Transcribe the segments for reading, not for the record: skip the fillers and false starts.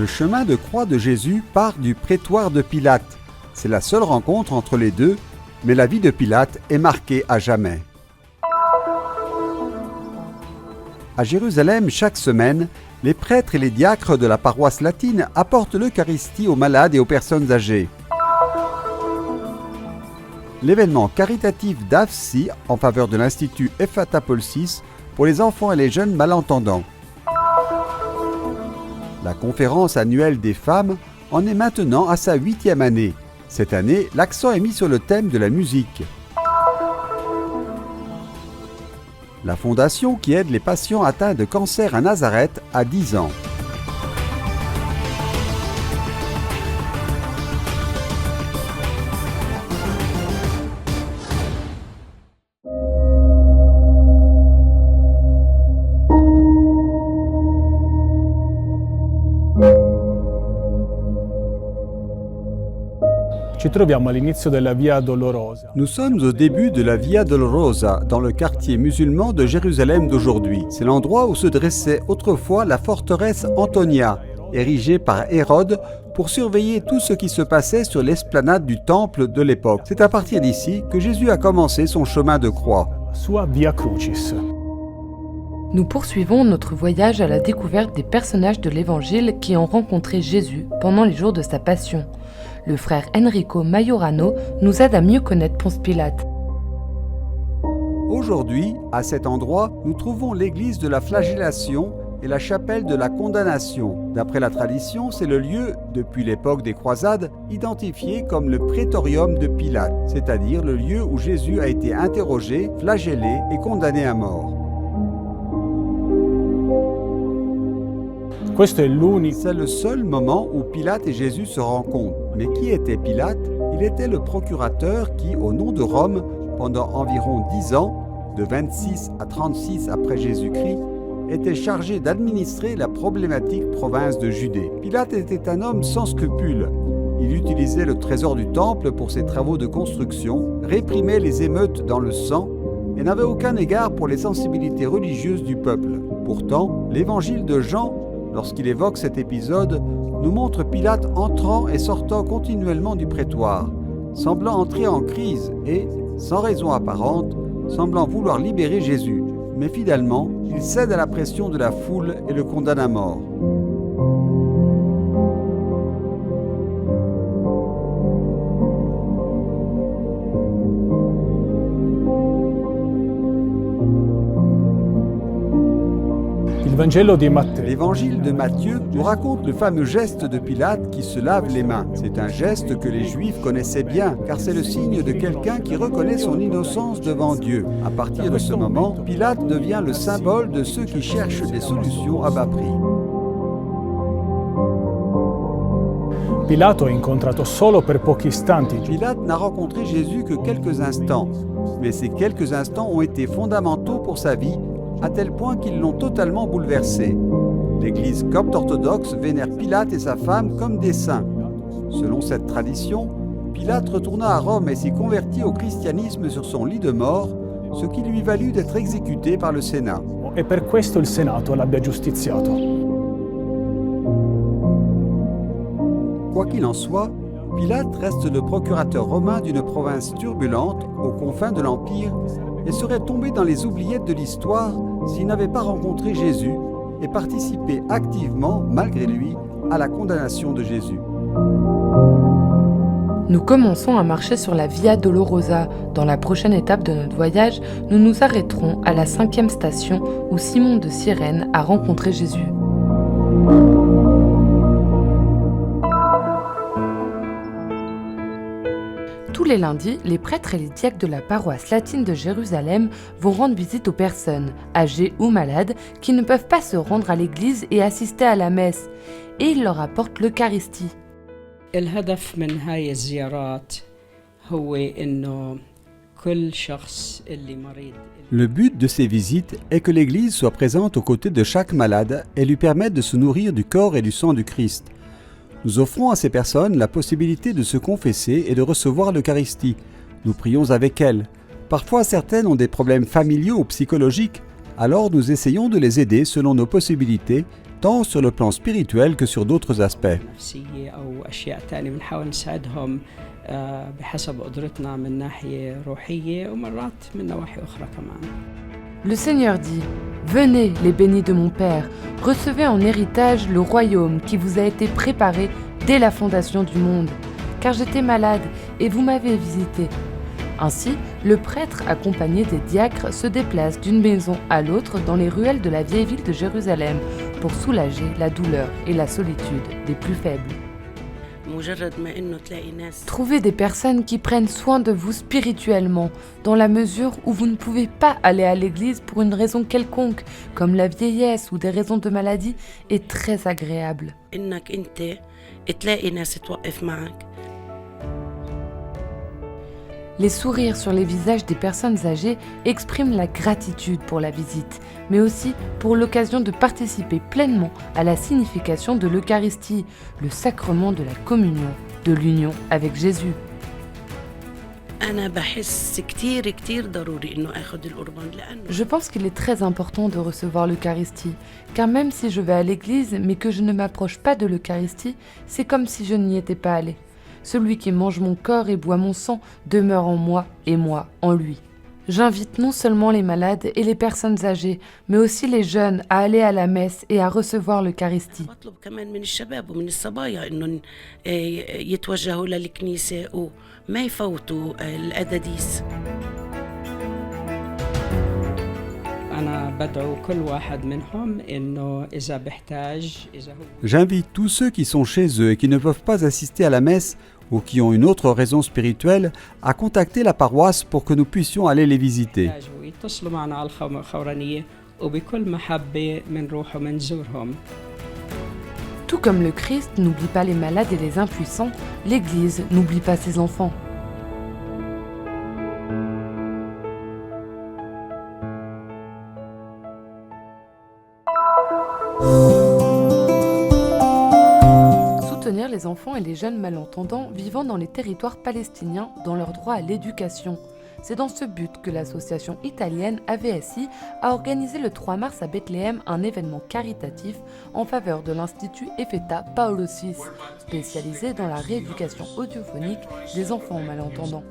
Le chemin de croix de Jésus part du prétoire de Pilate. C'est la seule rencontre entre les deux, mais la vie de Pilate est marquée à jamais. À Jérusalem, chaque semaine, les prêtres et les diacres de la paroisse latine apportent l'Eucharistie aux malades et aux personnes âgées. L'événement caritatif d'Afsi en faveur de l'Institut Ephata Paul VI pour les enfants et les jeunes malentendants. La conférence annuelle des femmes en est maintenant à sa 8e année. Cette année, l'accent est mis sur le thème de la musique. La fondation qui aide les patients atteints de cancer à Nazareth a 10 ans. Ci troviamo all'inizio della Via Dolorosa. Nous sommes au début de la Via Dolorosa, dans le quartier musulman de Jérusalem d'aujourd'hui. C'est l'endroit où se dressait autrefois la forteresse Antonia, érigée par Hérode pour surveiller tout ce qui se passait sur l'esplanade du temple de l'époque. C'est à partir d'ici que Jésus a commencé son chemin de croix. Sua Via Crucis. Nous poursuivons notre voyage à la découverte des personnages de l'Évangile qui ont rencontré Jésus pendant les jours de sa passion. Le frère Enrico Majorano nous aide à mieux connaître Ponce Pilate. Aujourd'hui, à cet endroit, nous trouvons l'église de la flagellation et la chapelle de la condamnation. D'après la tradition, c'est le lieu, depuis l'époque des croisades, identifié comme le prétorium de Pilate, c'est-à-dire le lieu où Jésus a été interrogé, flagellé et condamné à mort. Questo è l'unico. C'est le seul moment où Pilate et Jésus se rencontrent. Mais qui était Pilate? Il était le procurateur qui, au nom de Rome, pendant environ 10 ans, de 26 à 36 après Jésus-Christ, était chargé d'administrer la problématique province de Judée. Pilate était un homme sans scrupules. Il utilisait le trésor du temple pour ses travaux de construction, réprimait les émeutes dans le sang et n'avait aucun égard pour les sensibilités religieuses du peuple. Pourtant, l'évangile de Jean, lorsqu'il évoque cet épisode, nous montre Pilate entrant et sortant continuellement du prétoire, semblant entrer en crise et, sans raison apparente, semblant vouloir libérer Jésus. Mais finalement, il cède à la pression de la foule et le condamne à mort. L'évangile de Matthieu nous raconte le fameux geste de Pilate qui se lave les mains. C'est un geste que les Juifs connaissaient bien, car c'est le signe de quelqu'un qui reconnaît son innocence devant Dieu. À partir de ce moment, Pilate devient le symbole de ceux qui cherchent des solutions à bas prix. Pilato ha incontrato solo per pochi istanti. Pilate n'a rencontré Jésus que quelques instants, mais ces quelques instants ont été fondamentaux pour sa vie, à tel point qu'ils l'ont totalement bouleversé. L'Église copte orthodoxe vénère Pilate et sa femme comme des saints. Selon cette tradition, Pilate retourna à Rome et s'y convertit au christianisme sur son lit de mort, ce qui lui valut d'être exécuté par le Sénat. E per questo il Senato l'abbia giustiziato. Quoi qu'il en soit, Pilate reste le procurateur romain d'une province turbulente aux confins de l'Empire et serait tombé dans les oubliettes de l'histoire s'il n'avait pas rencontré Jésus et participé activement, malgré lui, à la condamnation de Jésus. Nous commençons à marcher sur la Via Dolorosa. Dans la prochaine étape de notre voyage, nous nous arrêterons à la 5e station où Simon de Cyrène a rencontré Jésus. Tous les lundis, les prêtres et les diacres de la paroisse latine de Jérusalem vont rendre visite aux personnes, âgées ou malades, qui ne peuvent pas se rendre à l'église et assister à la messe, et ils leur apportent l'Eucharistie. الهدف من هاي الزيارات هو إنه كل شخص اللي مريض. Le but de ces visites est que l'Église soit présente aux côtés de chaque malade et lui permette de se nourrir du corps et du sang du Christ. Nous offrons à ces personnes la possibilité de se confesser et de recevoir l'Eucharistie. Nous prions avec elles. Parfois, certaines ont des problèmes familiaux ou psychologiques, alors nous essayons de les aider selon nos possibilités tant sur le plan spirituel que sur d'autres aspects. نفسية أو أشياء تانية بنحاول نساعدهم بحسب قدرتنا من ناحية روحية ومرات من نواحي أخرى كمان. Le Seigneur dit « Venez, les bénis de mon Père, recevez en héritage le royaume qui vous a été préparé dès la fondation du monde, car j'étais malade et vous m'avez visité. » Ainsi, le prêtre, accompagné des diacres, se déplace d'une maison à l'autre dans les ruelles de la vieille ville de Jérusalem pour soulager la douleur et la solitude des plus faibles. Trouvez des personnes qui prennent soin de vous spirituellement, dans la mesure où vous ne pouvez pas aller à l'église pour une raison quelconque, comme la vieillesse ou des raisons de maladie, est très agréable. Les sourires sur les visages des personnes âgées expriment la gratitude pour la visite, mais aussi pour l'occasion de participer pleinement à la signification de l'Eucharistie, le sacrement de la communion, de l'union avec Jésus. Je pense qu'il est très important de recevoir l'Eucharistie, car même si je vais à l'église mais que je ne m'approche pas de l'Eucharistie, c'est comme si je n'y étais pas allée. Celui qui mange mon corps et boit mon sang demeure en moi et moi en lui. J'invite non seulement les malades et les personnes âgées, mais aussi les jeunes à aller à la messe et à recevoir l'Eucharistie. J'invite tous ceux qui sont chez eux et qui ne peuvent pas assister à la messe ou qui ont une autre raison spirituelle à contacter la paroisse pour que nous puissions aller les visiter. Tout comme le Christ n'oublie pas les malades et les impuissants, l'Église n'oublie pas ses enfants. Soutenir les enfants et les jeunes malentendants vivant dans les territoires palestiniens dans leur droit à l'éducation. C'est dans ce but que l'association italienne AVSI a organisé le 3 mars à Bethléem un événement caritatif en faveur de l'Institut Ephetha Paolo VI, spécialisé dans la rééducation audiophonique des enfants malentendants.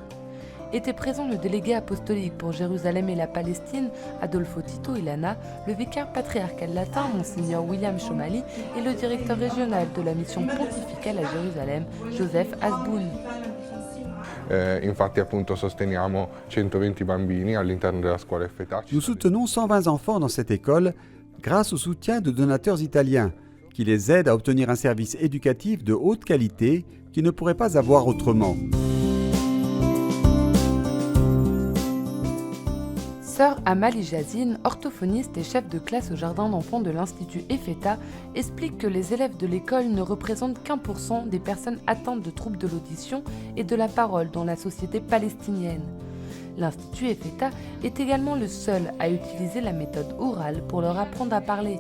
Était présent le délégué apostolique pour Jérusalem et la Palestine, Adolfo Tito Ilana, le vicaire patriarcal latin, Monseigneur William Chomali, et le directeur régional de la mission pontificale à Jérusalem, Joseph Asboun. Infatti appunto sosteniamo 120 bambini all'interno della scuola Ephetha. Nous soutenons 120 enfants dans cette école grâce au soutien de donateurs italiens qui les aident à obtenir un service éducatif de haute qualité qu'ils ne pourraient pas avoir autrement. Sœur Amali Jazine, orthophoniste et chef de classe au jardin d'enfants de l'Institut Ephetha, explique que les élèves de l'école ne représentent qu'1% des personnes atteintes de troubles de l'audition et de la parole dans la société palestinienne. L'Institut Ephetha est également le seul à utiliser la méthode orale pour leur apprendre à parler.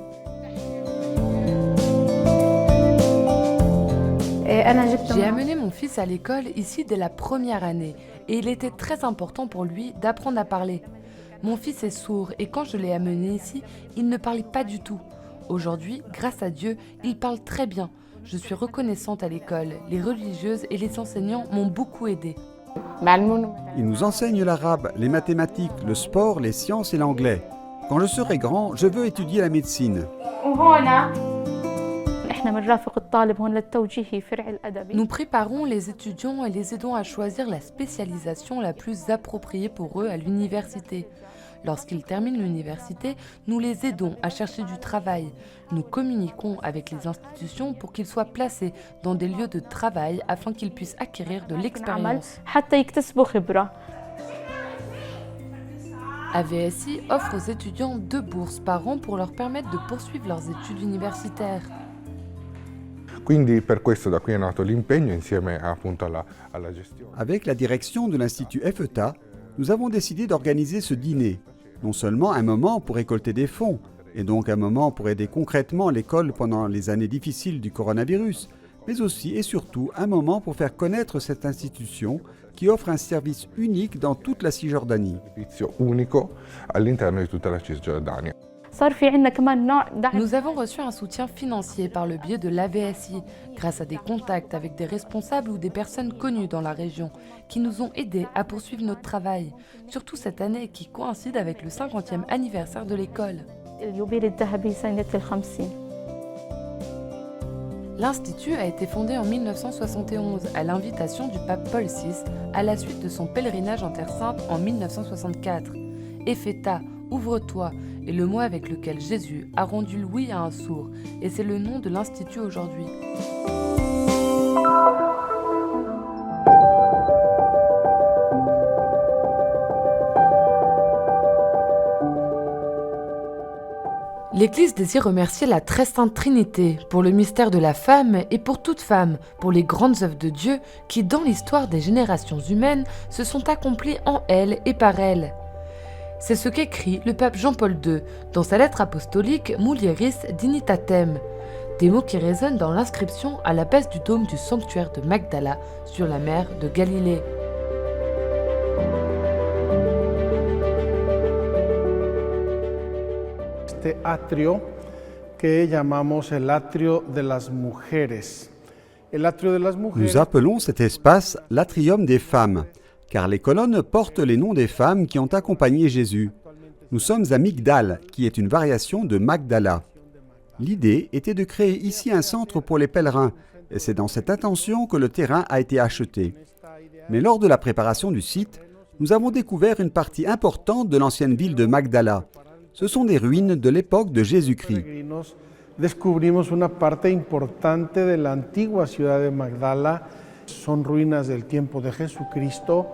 J'ai amené mon fils à l'école ici dès la première année et il était très important pour lui d'apprendre à parler. Mon fils est sourd et quand je l'ai amené ici, il ne parlait pas du tout. Aujourd'hui, grâce à Dieu, il parle très bien. Je suis reconnaissante à l'école. Les religieuses et les enseignants m'ont beaucoup aidée. Ils nous enseignent l'arabe, les mathématiques, le sport, les sciences et l'anglais. Quand je serai grand, je veux étudier la médecine. Nous préparons les étudiants et les aidons à choisir la spécialisation la plus appropriée pour eux à l'université. Lorsqu'ils terminent l'université, nous les aidons à chercher du travail. Nous communiquons avec les institutions pour qu'ils soient placés dans des lieux de travail afin qu'ils puissent acquérir de l'expérience. AVSI offre aux étudiants 2 bourses par an pour leur permettre de poursuivre leurs études universitaires. Quindi per questo da qui è nato l'impegno insieme appunto alla gestione. Avec la direction de l'Institut Ephetha, nous avons décidé d'organiser ce dîner. Non seulement un moment pour récolter des fonds, et donc un moment pour aider concrètement l'école pendant les années difficiles du coronavirus, mais aussi et surtout un moment pour faire connaître cette institution qui offre un service unique dans toute la Cisjordanie. Servizio unico all'interno di tutta la Cisgiordania. صار في عندنا كمان نوع دعم. Nous avons reçu un soutien financier par le biais de l'AVSI, grâce à des contacts avec des responsables ou des personnes connues dans la région, qui nous ont aidés à poursuivre notre travail, surtout cette année qui coïncide avec le 50e anniversaire de l'école. اليوبيل الذهبي سنة ال50. L'Institut a été fondé en 1971 à l'invitation du pape Paul VI à la suite de son pèlerinage en Terre Sainte en 1964. Epheta, ouvre-toi, est le mot avec lequel Jésus a rendu l'ouïe à un sourd, et c'est le nom de l'Institut aujourd'hui. L'Église désire remercier la Très Sainte Trinité pour le mystère de la femme et pour toute femme, pour les grandes œuvres de Dieu qui, dans l'histoire des générations humaines, se sont accomplies en elle et par elle. C'est ce qu'écrit le pape Jean-Paul II dans sa lettre apostolique Mulieris Dignitatem, des mots qui résonnent dans l'inscription à la base du dôme du sanctuaire de Magdala sur la mer de Galilée. Este atrio que llamamos el atrio de las mujeres. El atrio de las mujeres. Nous appelons cet espace l'atrium des femmes, car les colonnes portent les noms des femmes qui ont accompagné Jésus. Nous sommes à Migdal, qui est une variation de Magdala. L'idée était de créer ici un centre pour les pèlerins, et c'est dans cette intention que le terrain a été acheté. Mais lors de la préparation du site, nous avons découvert une partie importante de l'ancienne ville de Magdala. Ce sont des ruines de l'époque de Jésus-Christ. Descubrimos una parte importante de la antigua ciudad de Magdala. Son ruinas del tiempo de Jesucristo.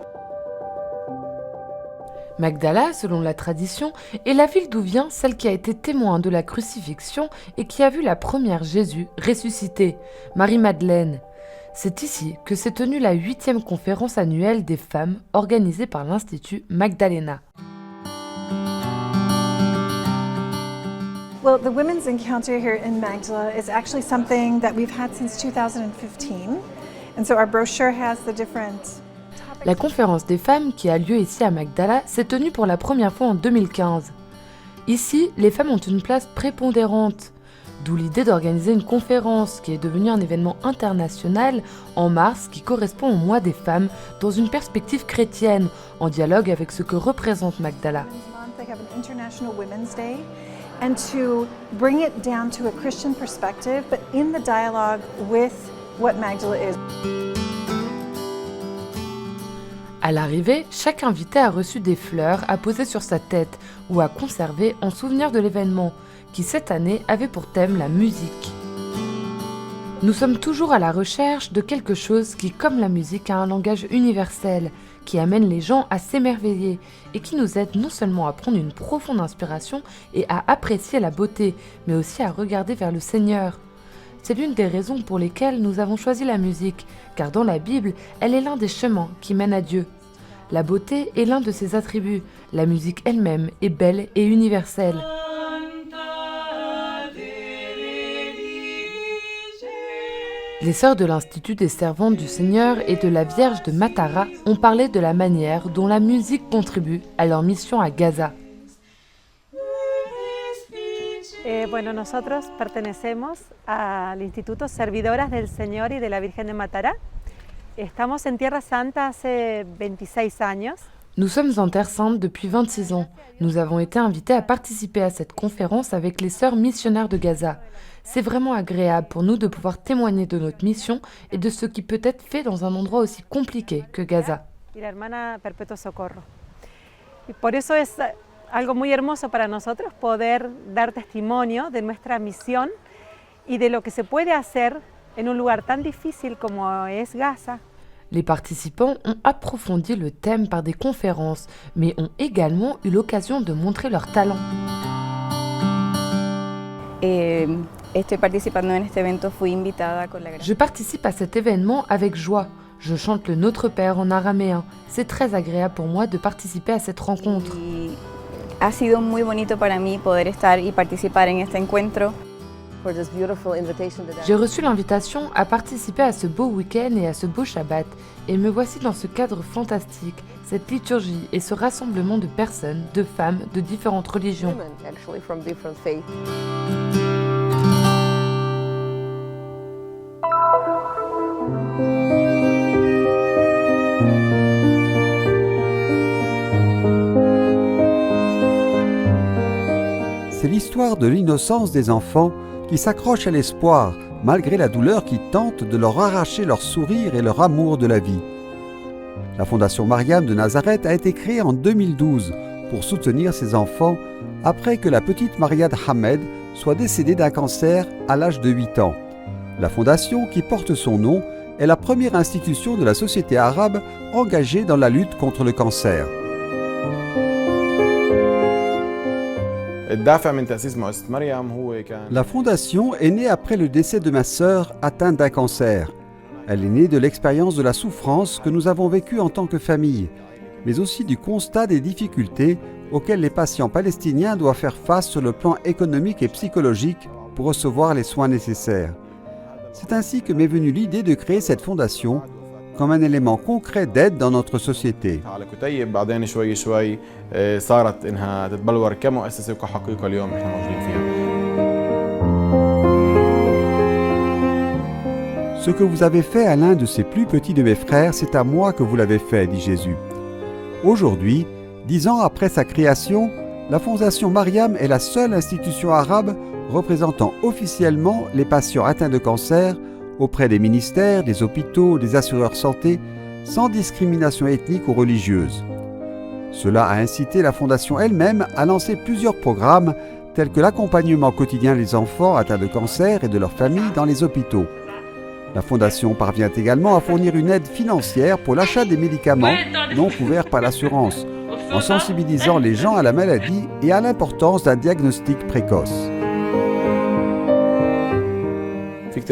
Magdala, selon la tradition, est la ville d'où vient celle qui a été témoin de la crucifixion et qui a vu la première Jésus ressuscité, Marie-Madeleine. C'est ici que s'est tenue la 8e conférence annuelle des femmes organisée par l'Institut Magdalena. Well, the Women's Encounter here in Magdala is actually something that we've had since 2015. And so our brochure has the different topics. La conférence des femmes qui a lieu ici à Magdala s'est tenue pour la première fois en 2015. Ici, les femmes ont une place prépondérante, d'où l'idée d'organiser une conférence qui est devenue un événement international en mars qui correspond au mois des femmes dans une perspective chrétienne, en dialogue avec ce que représente Magdala. They have an International Women's Day. And to bring it down to a Christian perspective, but in the dialogue with what Magdala is. À l'arrivée, chaque invité a reçu des fleurs à poser sur sa tête ou à conserver en souvenir de l'événement, qui cette année avait pour thème la musique. Nous sommes toujours à la recherche de quelque chose qui, comme la musique, a un langage universel, qui amène les gens à s'émerveiller et qui nous aide non seulement à prendre une profonde inspiration et à apprécier la beauté, mais aussi à regarder vers le Seigneur. C'est l'une des raisons pour lesquelles nous avons choisi la musique, car dans la Bible, elle est l'un des chemins qui mènent à Dieu. La beauté est l'un de ses attributs, la musique elle-même est belle et universelle. Les sœurs de l'Institut des Servantes du Seigneur et de la Vierge de Matara ont parlé de la manière dont la musique contribue à leur mission à Gaza. Bueno, nosotros pertenecemos al Instituto Servidoras del Señor y de la Virgen de Matara. Estamos en Tierra Santa hace 26 años. Nous sommes en Terre Sainte depuis 26 ans. Nous avons été invités à participer à cette conférence avec les sœurs missionnaires de Gaza. C'est vraiment agréable pour nous de pouvoir témoigner de notre mission et de ce qui peut être fait dans un endroit aussi compliqué que Gaza. Y la hermana Perpetuo Socorro. Y por eso es algo muy hermoso para nosotros poder dar testimonio de nuestra misión y de lo que se puede hacer en un lugar tan difícil como es Gaza. Les participants ont approfondi le thème par des conférences, mais ont également eu l'occasion de montrer leur talent. Estoy participando en este evento, fui invitada con la gracia. Je participe à cet événement avec joie. Je chante le Notre Père en araméen. C'est très agréable pour moi de participer à cette rencontre. Ha sido muy bonito para mí poder estar y participar en este encuentro. J'ai reçu l'invitation à participer à ce beau week-end et à ce beau Shabbat, et me voici dans ce cadre fantastique, cette liturgie et ce rassemblement de personnes, de femmes, de différentes religions. C'est l'histoire de l'innocence des enfants qui s'accrochent à l'espoir, malgré la douleur qui tente de leur arracher leur sourire et leur amour de la vie. La Fondation Mariam de Nazareth a été créée en 2012 pour soutenir ces enfants après que la petite Mariad Hamed soit décédée d'un cancer à l'âge de 8 ans. La fondation, qui porte son nom, est la première institution de la société arabe engagée dans la lutte contre le cancer. La fondation est née après le décès de ma sœur atteinte d'un cancer. Elle est née de l'expérience de la souffrance que nous avons vécue en tant que famille, mais aussi du constat des difficultés auxquelles les patients palestiniens doivent faire face sur le plan économique et psychologique pour recevoir les soins nécessaires. C'est ainsi que m'est venue l'idée de créer cette fondation comme un élément concret d'aide dans notre société. Ce que vous avez fait à l'un de ces plus petits de mes frères, c'est à moi que vous l'avez fait, dit Jésus. Aujourd'hui, 10 ans après sa création, la Fondation Mariam est la seule institution arabe représentant officiellement les patients atteints de cancer auprès des ministères, des hôpitaux, des assureurs santé, sans discrimination ethnique ou religieuse. Cela a incité la Fondation elle-même à lancer plusieurs programmes tels que l'accompagnement quotidien des enfants atteints de cancer et de leurs familles dans les hôpitaux. La Fondation parvient également à fournir une aide financière pour l'achat des médicaments non couverts par l'assurance, en sensibilisant les gens à la maladie et à l'importance d'un diagnostic précoce. De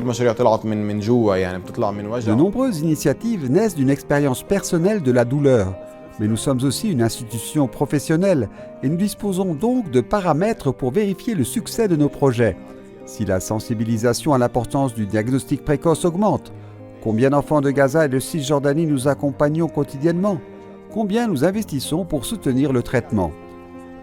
nombreuses initiatives naissent d'une expérience personnelle de la douleur, mais nous sommes aussi une institution professionnelle et nous disposons donc de paramètres pour vérifier le succès de nos projets. Si la sensibilisation à l'importance du diagnostic précoce augmente, combien d'enfants de Gaza et de Cisjordanie nous accompagnons quotidiennement? Combien nous investissons pour soutenir le traitement?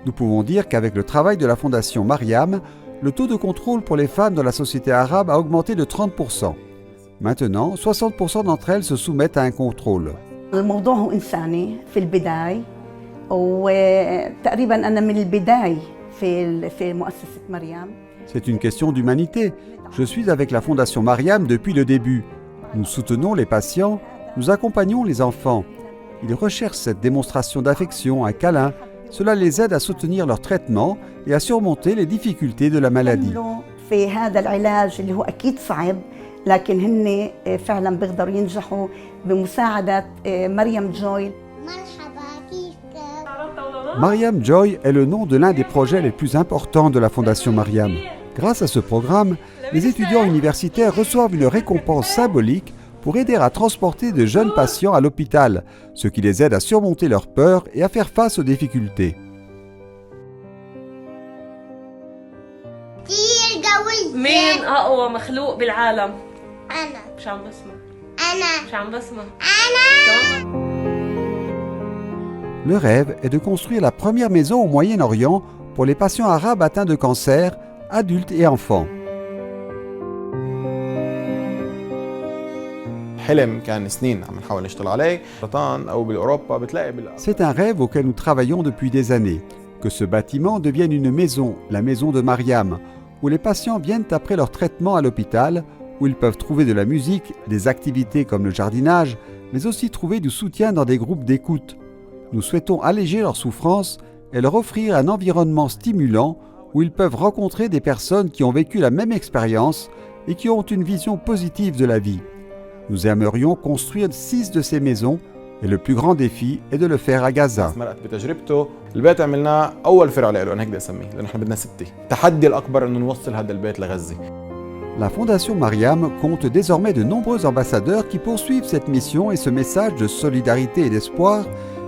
Nous pouvons dire qu'avec le travail de la Fondation Mariam, le taux de contrôle pour les femmes dans la société arabe a augmenté de 30%. Maintenant, 60% d'entre elles se soumettent à un contrôle. C'est une question d'humanité. Je suis avec la Fondation Mariam depuis le début. Nous soutenons les patients, nous accompagnons les enfants. Ils recherchent cette démonstration d'affection, un câlin. Cela les aide à soutenir leur traitement et à surmonter les difficultés de la maladie. Mariam Joy est le nom de l'un des projets les plus importants de la Fondation Mariam. Grâce à ce programme, les étudiants universitaires reçoivent une récompense symbolique pour aider à transporter de jeunes patients à l'hôpital, ce qui les aide à surmonter leurs peurs et à faire face aux difficultés. مين أقوى مخلوق بالعالم؟ أنا مش عم بسمع مش عم بسمع Le rêve est de construire la première maison au Moyen-Orient pour les patients arabes atteints de cancer, adultes et enfants. C'est un rêve auquel nous travaillons depuis des années, que ce bâtiment devienne une maison, la maison de Mariam, où les patients viennent après leur traitement à l'hôpital, où ils peuvent trouver de la musique, des activités comme le jardinage, mais aussi trouver du soutien dans des groupes d'écoute. Nous souhaitons alléger leur souffrance et leur offrir un environnement stimulant où ils peuvent rencontrer des personnes qui ont vécu la même expérience et qui ont une vision positive de la vie. Nous aimerions construire 6 de ces maisons et le plus grand défi est de le faire à Gaza. La Fondation Mariam compte désormais de nombreux ambassadeurs qui poursuivent cette mission et ce message de solidarité et d'espoir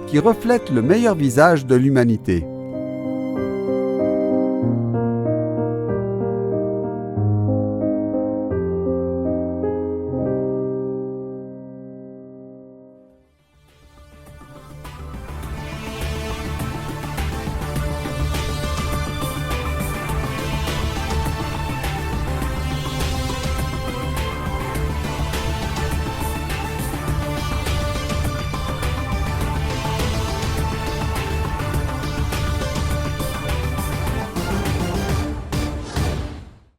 qui reflète le meilleur visage de l'humanité.